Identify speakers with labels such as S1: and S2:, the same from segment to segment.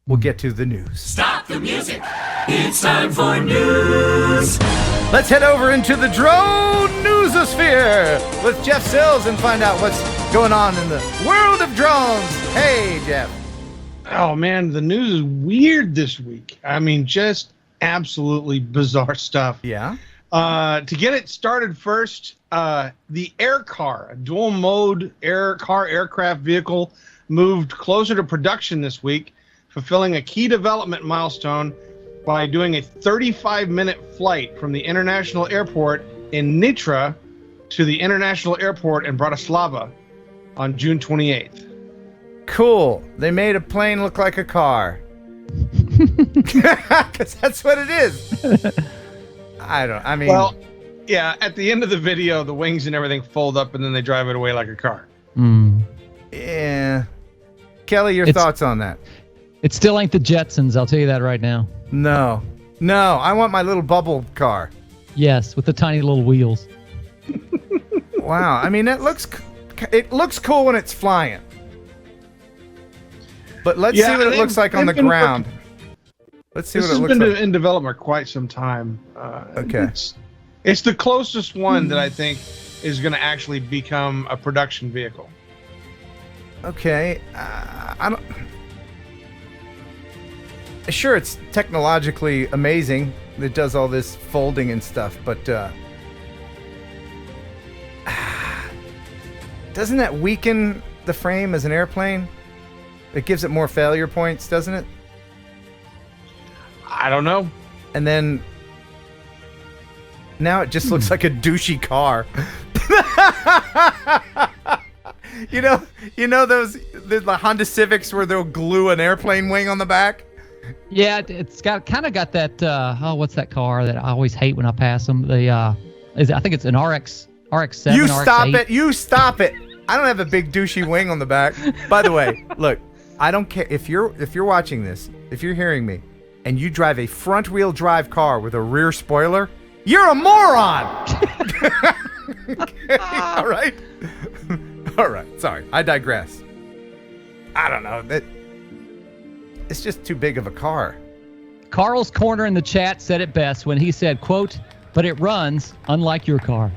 S1: we'll get to the news.
S2: Stop the music. It's time for news.
S1: Let's head over into the drone newsosphere with Jeff Sills and find out what's going on in the world of drones. Hey, Jeff.
S3: Oh, man, the news is weird this week. I mean, just absolutely bizarre stuff.
S1: Yeah.
S3: To get it started first, the Air Car, a dual-mode aircraft vehicle, moved closer to production this week, fulfilling a key development milestone by doing a 35-minute flight from the international airport in Nitra to the international airport in Bratislava on June 28th.
S1: Cool. They made a plane look like a car. Because that's what it is. Well, yeah, at the end of the video, the wings and everything fold up and then they drive it away like a car. Yeah. Kelly, your thoughts on that?
S4: It still ain't the Jetsons, I'll tell you that right now.
S1: No, I want my little bubble car.
S4: Yes, with the tiny little wheels.
S1: Wow, I mean, it looks cool when it's flying. But let's see what it looks like on the ground. Let's see what it looks like. This has been
S3: in development for quite some time.
S1: Okay.
S3: It's the closest one that I think is going to actually become a production vehicle.
S1: Okay. Sure, it's technologically amazing. It does all this folding and stuff, but doesn't that weaken the frame as an airplane? It gives it more failure points, doesn't it?
S3: I don't know.
S1: And then now it just looks like a douchey car. You know those the Honda Civics where they'll glue an airplane wing on the back?
S4: Yeah, it's got that what's that car that I always hate when I pass them? I think it's an RX-7.
S1: You
S4: RX-8.
S1: stop it. I don't have a big douchey wing on the back. By the way, look, I don't care if you're watching this, if you're hearing me, and you drive a front-wheel drive car with a rear spoiler, you're a moron. All right. All right. Sorry, I digress. I don't know that. It's just too big of a car.
S4: Carl's Corner in the chat said it best when he said, quote, "But it runs unlike your car."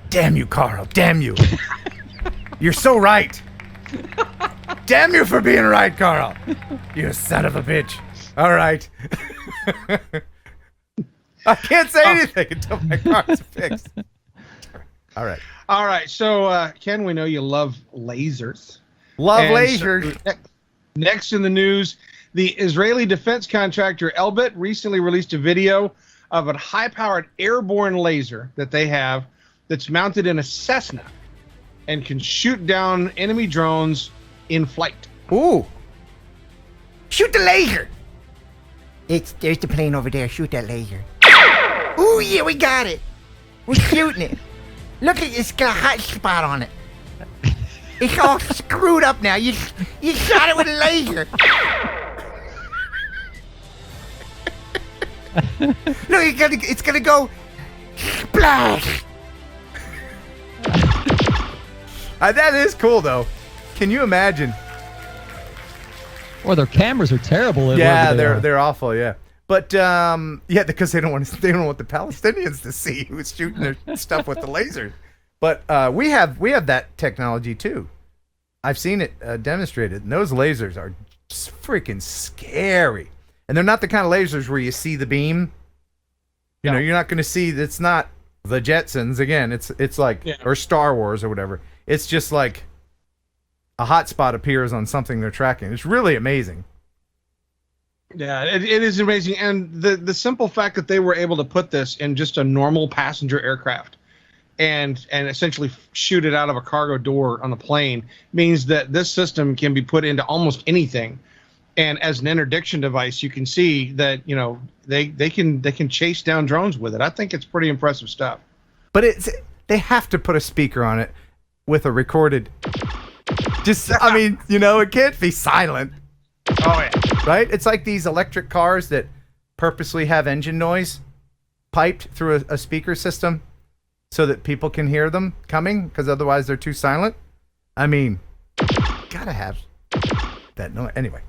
S1: Damn you, Carl. Damn you. You're so right. Damn you for being right, Carl. You son of a bitch. All right. I can't say anything until my car's fixed. All right.
S3: All right. So, Ken, we know you love lasers.
S1: Love lasers.
S3: So next in the news, the Israeli defense contractor Elbit recently released a video of a high-powered airborne laser that they have that's mounted in a Cessna and can shoot down enemy drones in flight.
S1: Ooh.
S5: Shoot the laser. There's the plane over there. Shoot that laser. Ooh, yeah, we got it. We're shooting it. Look, it's got a hot spot on it. It's all screwed up now. You shot it with a laser. Look, it's gonna go splash.
S1: That is cool, though. Can you imagine?
S4: Or their cameras are terrible.
S1: Yeah, they're awful. Yeah, but yeah, because they don't want the Palestinians to see who's shooting their stuff with the lasers. But we have that technology too. I've seen it demonstrated, and those lasers are freaking scary. And they're not the kind of lasers where you see the beam. You know, you're not going to see. It's not the Jetsons again. It's like or Star Wars or whatever. It's just like a hot spot appears on something they're tracking. It's really amazing.
S3: Yeah, it is amazing, and the simple fact that they were able to put this in just a normal passenger aircraft and essentially shoot it out of a cargo door on a plane means that this system can be put into almost anything. And as an interdiction device, you can see that they can chase down drones with it. I think it's pretty impressive stuff.
S1: But they have to put a speaker on it with a recorded. I mean, it can't be silent.
S3: Oh yeah.
S1: Right? It's like these electric cars that purposely have engine noise piped through a speaker system so that people can hear them coming, because otherwise they're too silent. I mean, gotta have that noise. Anyway.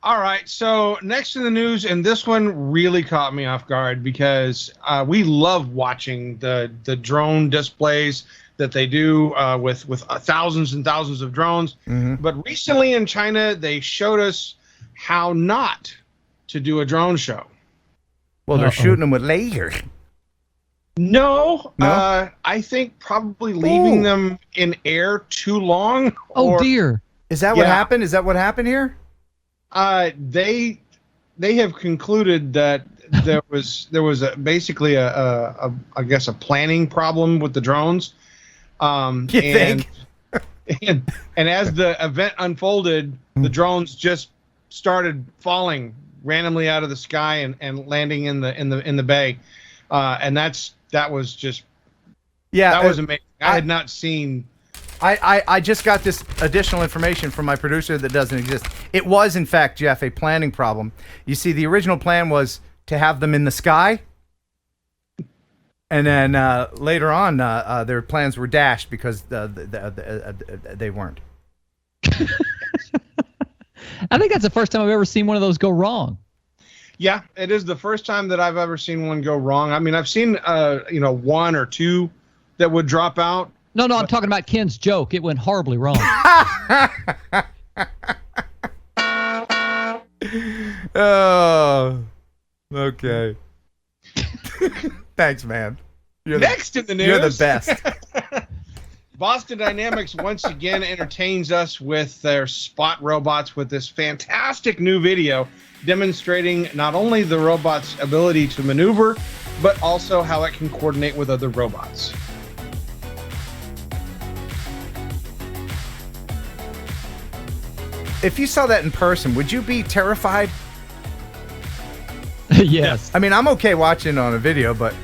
S3: All right, so next in the news, and this one really caught me off guard because we love watching the drone displays that they do with thousands and thousands of drones.
S1: Mm-hmm.
S3: But recently in China, they showed us how not to do a drone show.
S1: Well, they're shooting them with lasers.
S3: No,
S1: No?
S3: I think probably leaving them in air too long.
S4: Oh dear.
S1: Is that what
S3: Yeah.
S1: happened? Is that what happened here?
S3: They have concluded that there was basically a I guess a planning problem with the drones.
S1: You think?
S3: and as the event unfolded, the drones just started falling randomly out of the sky and landing in the bay, and that was just that was amazing. I had not seen.
S1: I just got this additional information from my producer that doesn't exist. It was, in fact, Jeff, a planning problem. You see, the original plan was to have them in the sky, and then later on, their plans were dashed because they weren't.
S4: I think that's the first time I've ever seen one of those go wrong.
S3: Yeah, it is the first time that I've ever seen one go wrong. I mean, I've seen one or two that would drop out.
S4: No, I'm talking about Ken's joke. It went horribly wrong.
S1: Oh, okay. Thanks, man.
S3: Next in the news,
S1: You're the best.
S3: Boston Dynamics once again entertains us with their Spot robots with this fantastic new video demonstrating not only the robot's ability to maneuver, but also how it can coordinate with other robots.
S1: If you saw that in person, would you be terrified?
S4: Yes.
S1: I mean, I'm okay watching it on a video, but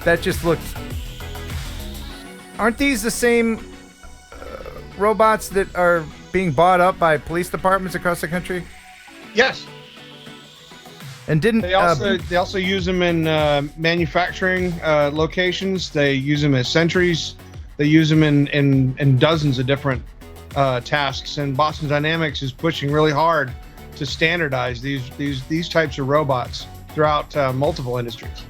S1: that just looks... Aren't these the same robots that are being bought up by police departments across the country?
S3: Yes.
S1: And didn't
S3: They also use them in manufacturing locations. They use them as sentries. They use them in dozens of different tasks. And Boston Dynamics is pushing really hard to standardize these types of robots throughout multiple industries.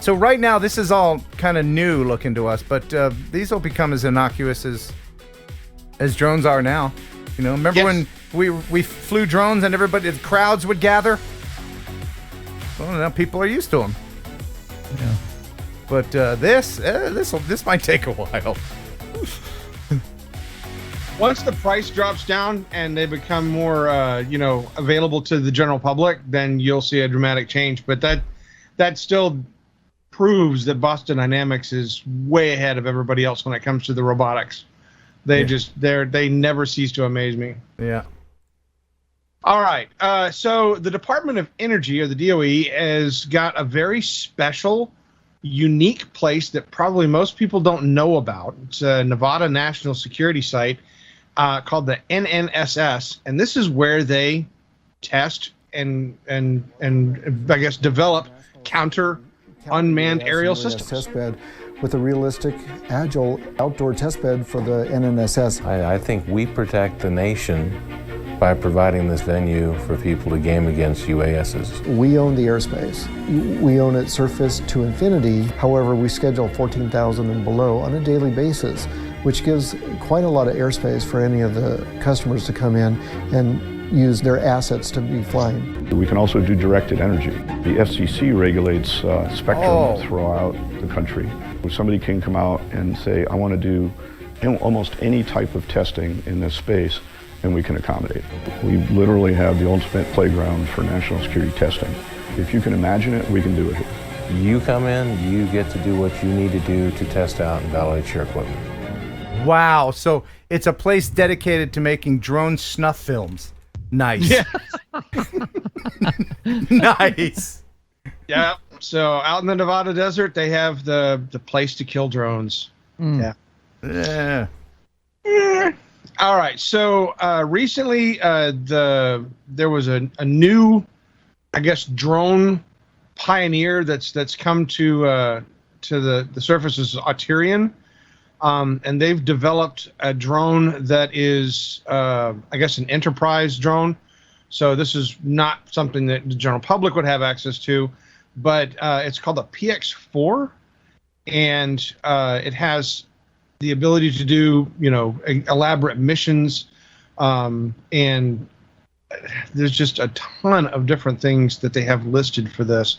S1: So right now, this is all kind of new looking to us, but these will become as innocuous as drones are now. You know, remember when we flew drones and the crowds would gather? Well, now people are used to them.
S4: Yeah.
S1: But this might take a while.
S3: Once the price drops down and they become more, available to the general public, then you'll see a dramatic change. But that still proves that Boston Dynamics is way ahead of everybody else when it comes to the robotics. They never cease to amaze me.
S1: Yeah.
S3: All right. So the Department of Energy, or the DOE, has got a very special, unique place that probably most people don't know about. It's a Nevada National Security Site called the NNSS, and this is where they test and I guess develop counter unmanned aerial systems.
S6: Test bed with a realistic, agile outdoor test bed for the NNSS.
S7: I think we protect the nation by providing this venue for people to game against UASs.
S6: We own the airspace. We own it surface to infinity. However, we schedule 14,000 and below on a daily basis, which gives quite a lot of airspace for any of the customers to come in and use their assets to be flying.
S8: We can also do directed energy. The FCC regulates spectrum throughout the country. Somebody can come out and say, I want to do almost any type of testing in this space, and we can accommodate. We literally have the ultimate playground for national security testing. If you can imagine it, we can do it here.
S7: You come in, you get to do what you need to do to test out and validate your equipment.
S1: Wow. So it's a place dedicated to making drone snuff films. Nice.
S3: Yeah.
S1: Nice.
S3: Yeah. So out in the Nevada desert, they have the place to kill drones. Yeah.
S1: Yeah.
S3: All right. So recently, there was a new, I guess, drone pioneer that's come to the surface of Auterion, and they've developed a drone that is, I guess, an enterprise drone So this is not something that the general public would have access to, but it's called a PX4, and it has the ability to do, elaborate missions, and there's just a ton of different things that they have listed for this.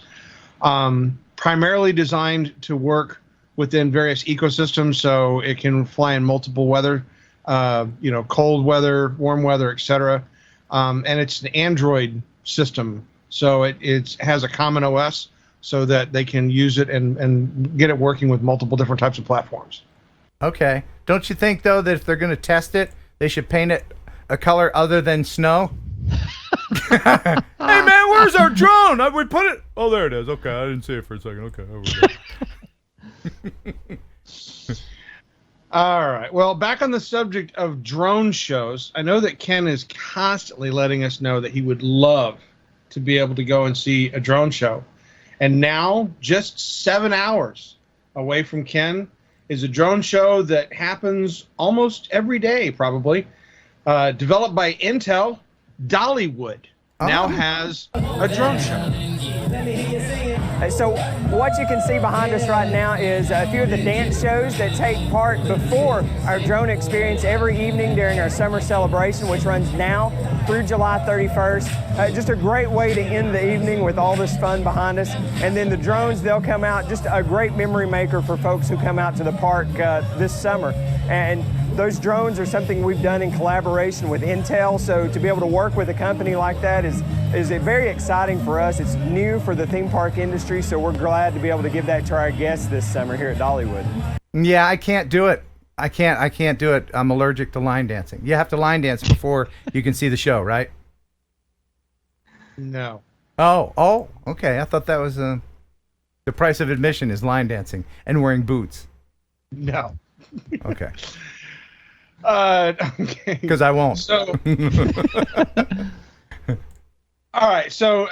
S3: Primarily designed to work within various ecosystems, so it can fly in multiple weather, cold weather, warm weather, etc. And it's an Android system, so it has a common OS, so that they can use it and get it working with multiple different types of platforms.
S1: Okay. Don't you think, though, that if they're going to test it, they should paint it a color other than snow? Hey, man, where's our drone? We put it... Oh, there it is. Okay, I didn't see it for a second. Okay, over there.
S3: All right. Well, back on the subject of drone shows, I know that Ken is constantly letting us know that he would love to be able to go and see a drone show. And now, just 7 hours away from Ken, is a drone show that happens almost every day, probably. Developed by Intel, Dollywood now has a drone show.
S9: So what you can see behind us right now is a few of the dance shows that take part before our drone experience every evening during our summer celebration, which runs now through July 31st. Just a great way to end the evening with all this fun behind us. And then the drones, they'll come out, just a great memory maker for folks who come out to the park this summer. And those drones are something we've done in collaboration with Intel, so to be able to work with a company like that is very exciting for us. It's new for the theme park industry, so we're glad to be able to give that to our guests this summer here at Dollywood.
S1: Yeah, I can't do it. I can't do it. I'm allergic to line dancing. You have to line dance before you can see the show, right?
S3: No.
S1: Oh, okay. I thought that was the price of admission is line dancing and wearing boots.
S3: No.
S1: Okay.
S3: Okay.
S1: Because I won't.
S3: So, all right. So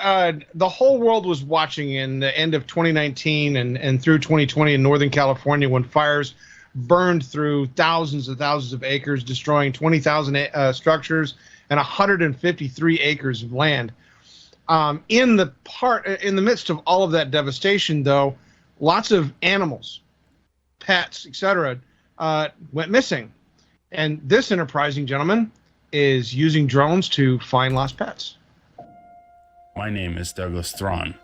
S3: the whole world was watching in the end of 2019 and through 2020 in Northern California when fires burned through thousands and thousands of acres, destroying 20,000 structures and 153 acres of land. In the midst of all of that devastation, though, lots of animals, pets, etc., went missing. And this enterprising gentleman is using drones to find lost pets.
S10: My name is Douglas Thrawn.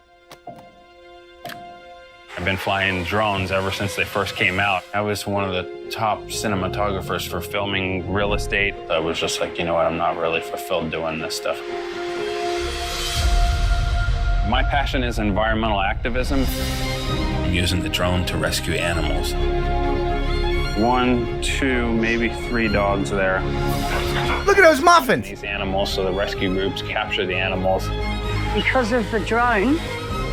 S10: I've been flying drones ever since they first came out. I was one of the top cinematographers for filming real estate. I was just like, you know what, I'm not really fulfilled doing this stuff. My passion is environmental activism. I'm using the drone to rescue animals. 1, 2, maybe 3 dogs there.
S1: Look at those muffins!
S10: These animals, so the rescue groups capture the animals.
S11: Because of the drone,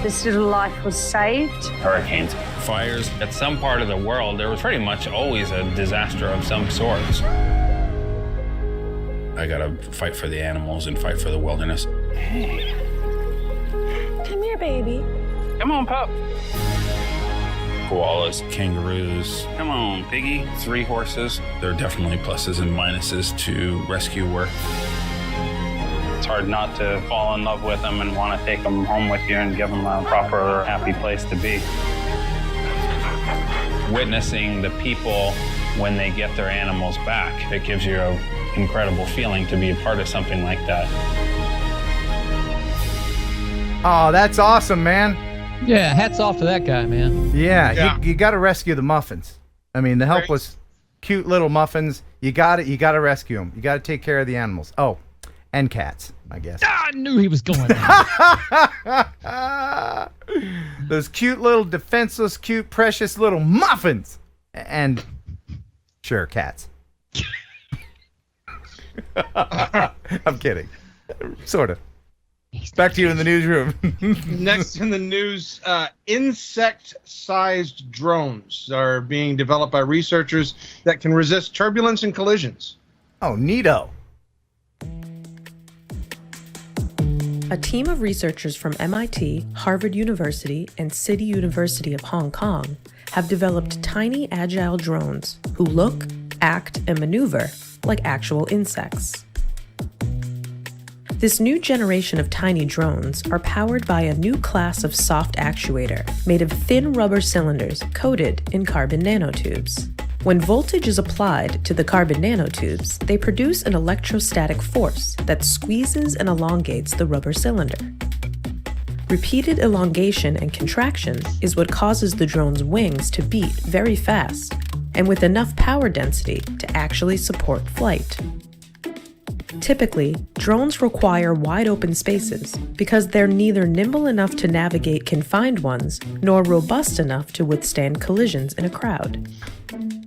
S11: this little life was saved.
S10: Hurricanes, fires. At some part of the world, there was pretty much always a disaster of some sorts. I gotta fight for the animals and fight for the wilderness.
S11: Hey. Come here, baby.
S10: Come on, pup. Koalas, kangaroos. Come on, piggy. 3 horses. There are definitely pluses and minuses to rescue work. It's hard not to fall in love with them and want to take them home with you and give them a proper, happy place to be. Witnessing the people when they get their animals back, it gives you an incredible feeling to be a part of something like that.
S1: Oh, that's awesome, man.
S4: Yeah, hats off to that guy, man.
S1: Yeah. You got to rescue the muffins. I mean, the helpless, cute little muffins. You got to rescue them. You got to take care of the animals. Oh, and cats, I guess.
S4: I knew he was going there.
S1: Those cute little defenseless, cute, precious little muffins. And sure, cats. I'm kidding. Sort of. Back to you in the newsroom.
S3: Next in the news, insect-sized drones are being developed by researchers that can resist turbulence and collisions.
S1: Oh, neato.
S12: A team of researchers from MIT, Harvard University, and City University of Hong Kong have developed tiny, agile drones who look, act, and maneuver like actual insects. This new generation of tiny drones are powered by a new class of soft actuator made of thin rubber cylinders coated in carbon nanotubes. When voltage is applied to the carbon nanotubes, they produce an electrostatic force that squeezes and elongates the rubber cylinder. Repeated elongation and contraction is what causes the drone's wings to beat very fast and with enough power density to actually support flight. Typically, drones require wide open spaces because they're neither nimble enough to navigate confined ones nor robust enough to withstand collisions in a crowd.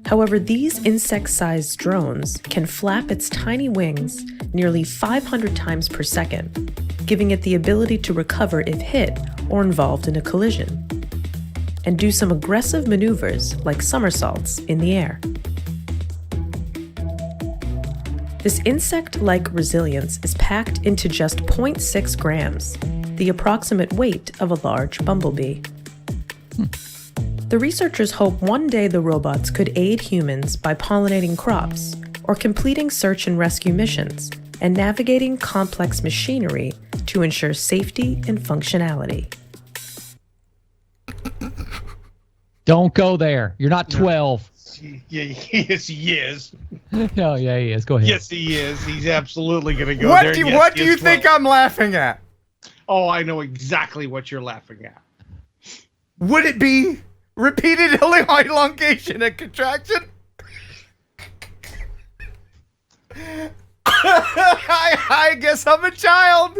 S12: However, these insect-sized drones can flap its tiny wings nearly 500 times per second, giving it the ability to recover if hit or involved in a collision, and do some aggressive maneuvers like somersaults in the air. This insect-like resilience is packed into just 0.6 grams, the approximate weight of a large bumblebee. The researchers hope one day the robots could aid humans by pollinating crops or completing search and rescue missions and navigating complex machinery to ensure safety and functionality.
S4: Don't go there. You're not 12.
S3: Yeah, yes, he is.
S4: Oh, yeah, he is. Go ahead.
S3: Yes, he is. He's absolutely going to go there.
S1: What do you think I'm laughing at?
S3: Oh, I know exactly what you're laughing at.
S1: Would it be repeated elongation and contraction? I guess I'm a child.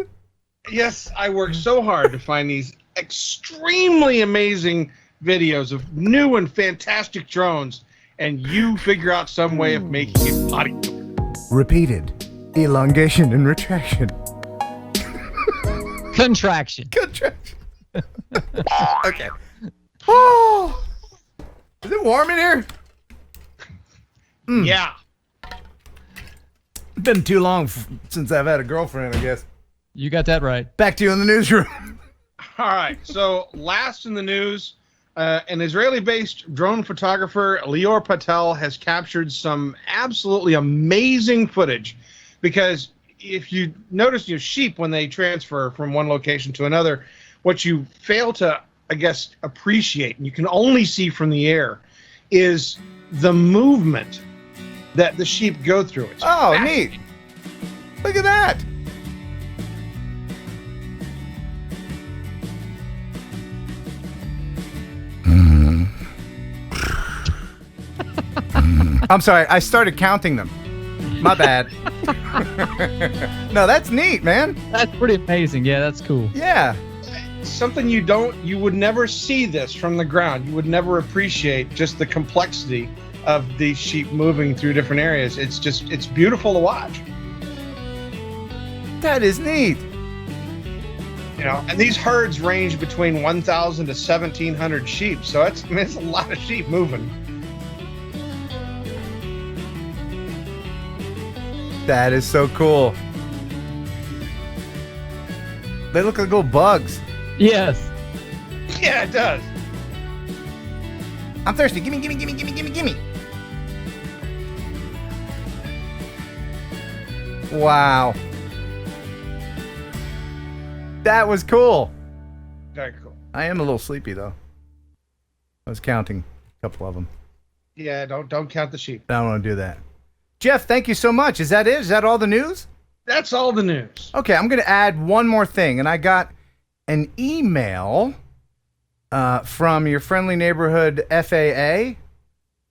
S3: Yes, I worked so hard to find these extremely amazing videos of new and fantastic drones, and you figure out some way of making it body.
S1: Repeated elongation and retraction.
S4: Contraction.
S1: Okay. Oh, is it warm in here?
S3: Yeah.
S1: Been too long since I've had a girlfriend, I guess.
S4: You got that right.
S1: Back to you in the newsroom.
S3: All right. So last in the news, an Israeli-based drone photographer, Lior Patel, has captured some absolutely amazing footage. Because if you notice, sheep, when they transfer from one location to another, what you fail to, I guess, appreciate, and you can only see from the air, is the movement that the sheep go through. It's
S1: neat. Look at that. I'm sorry, I started counting them. My bad. No, that's neat, man.
S4: That's pretty amazing. Yeah, that's cool.
S1: Yeah.
S3: Something you would never see this from the ground. You would never appreciate just the complexity of these sheep moving through different areas. It's beautiful to watch.
S1: That is neat.
S3: And these herds range between 1,000 to 1,700 sheep. So it's a lot of sheep moving.
S1: That is so cool. They look like little bugs.
S4: Yes.
S3: Yeah, it does.
S1: I'm thirsty. Gimme. Wow. That was cool.
S3: Very cool.
S1: I am a little sleepy, though. I was counting a couple of them.
S3: Yeah, don't count the sheep.
S1: I don't want to do that. Jeff, thank you so much. Is that it? Is that all the news?
S3: That's all the news.
S1: Okay, I'm going to add one more thing. And I got an email from your friendly neighborhood FAA.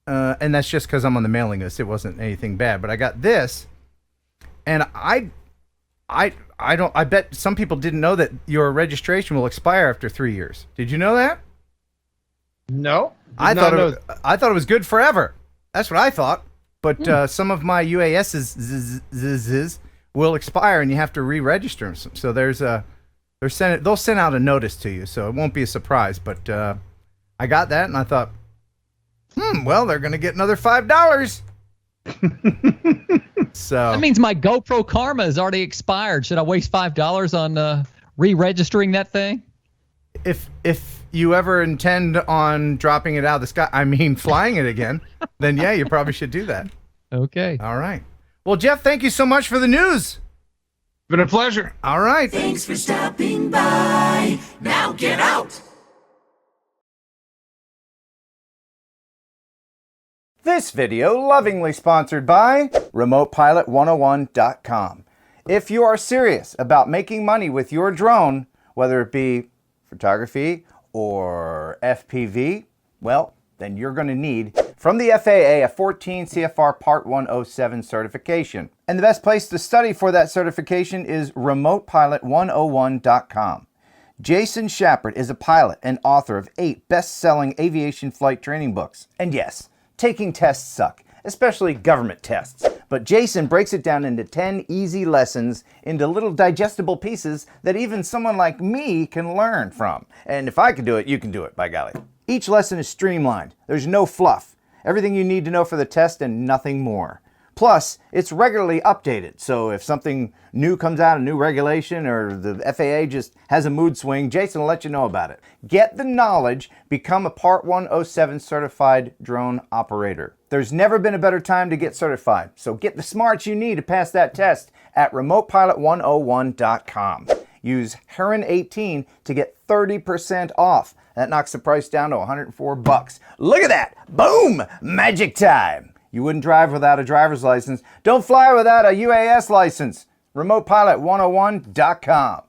S1: And that's just because I'm on the mailing list. It wasn't anything bad. But I got this. And I bet some people didn't know that your registration will expire after 3 years. Did you know that?
S3: No.
S1: I thought it was good forever. That's what I thought. But some of my UASs will expire, and you have to re-register them. So they'll send out a notice to you, so it won't be a surprise. But I got that, and I thought, well, they're going to get another $5. So
S4: that means my GoPro Karma has already expired. Should I waste $5 on re-registering that thing?
S1: If you ever intend on dropping it out of the sky, flying it again, then yeah, you probably should do that.
S4: Okay.
S1: All right. Well, Jeff, thank you so much for the news.
S3: Been a pleasure.
S1: All right.
S2: Thanks for stopping by. Now get out.
S13: This video lovingly sponsored by RemotePilot101.com. If you are serious about making money with your drone, whether it be photography or FPV, well, then you're going to need from the FAA a 14 CFR Part 107 certification. And the best place to study for that certification is RemotePilot101.com. Jason Shepard is a pilot and author of 8 best-selling aviation flight training books. And yes, taking tests suck, especially government tests. But Jason breaks it down into 10 easy lessons into little digestible pieces that even someone like me can learn from. And if I can do it, you can do it, by golly. Each lesson is streamlined. There's no fluff. Everything you need to know for the test and nothing more. Plus, it's regularly updated, so if something new comes out, a new regulation, or the FAA just has a mood swing, Jason will let you know about it. Get the knowledge, become a Part 107 certified drone operator. There's never been a better time to get certified, so get the smarts you need to pass that test at RemotePilot101.com. Use Heron18 to get 30% off. That knocks the price down to $104. Look at that! Boom! Magic time! You wouldn't drive without a driver's license. Don't fly without a UAS license. RemotePilot101.com.